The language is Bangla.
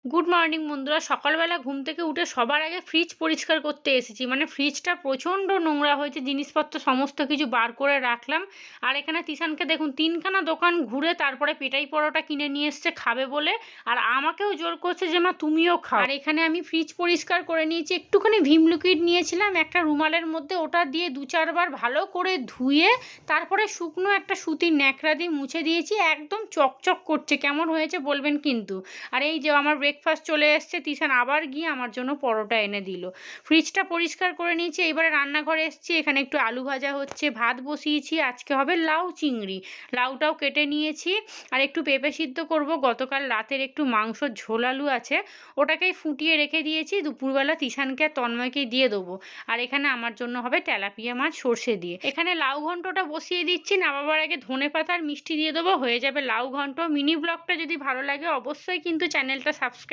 গুড মর্নিং বন্ধুরা। সকালবেলা ঘুম থেকে উঠে সবার আগে ফ্রিজ পরিষ্কার করতে এসেছি। মানে ফ্রিজটা প্রচণ্ড নোংরা হয়েছে, জিনিসপত্র সমস্ত কিছু বার করে রাখলাম। আর এখানে তিশানকে দেখুন 3খানা দোকান ঘুরে তারপরে পেটাই পরোটা কিনে নিয়ে এসছে খাবে বলে। আর আমাকেও জোর করছে যে মা তুমিও খাও। আর এখানে আমি ফ্রিজ পরিষ্কার করে নিয়েছি, একটুখানি ভিম লিকুইড নিয়েছিলাম একটা রুমালের মধ্যে, ওটা দিয়ে 2-4 বার ভালো করে ধুয়ে তারপরে শুকনো একটা সুতির ন্যাকড়া দিয়ে মুছে দিয়েছি। একদম চকচক করছে, কেমন হয়েছে বলবেন কিন্তু। আর এই যে আমার ব্রেকফাস্ট চলে এসছে, তিশান আবার গিয়ে আমার জন্য পরোটা এনে দিল। ফ্রিজটা পরিষ্কার করে নিয়েছি, এবারে রান্নাঘরে এসেছি। এখানে একটু আলু ভাজা হচ্ছে, ভাত বসিয়েছি, আজকে হবে লাউ চিংড়ি। লাউটাও কেটে নিয়েছি। আর একটু পেঁপে সিদ্ধ করব, গতকাল রাতের একটু মাংসর ঝোল আলু আছে, ওটাকেই ফুটিয়ে রেখে দিয়েছি। দুপুরবেলা তিশানকে আর তন্ময়কেই দিয়ে দেবো। আর এখানে আমার জন্য হবে তেলাপিয়া মাছ সর্ষে দিয়ে। এখানে লাউ ঘন্টটা বসিয়ে দিচ্ছি, নামাবার আগে ধনেপাতা আর মিষ্টি দিয়ে দেবো, হয়ে যাবে লাউ ঘন্ট। মিনি ব্লগটা যদি ভালো লাগে অবশ্যই কিন্তু চ্যানেলটা সাবস্ক্রাইব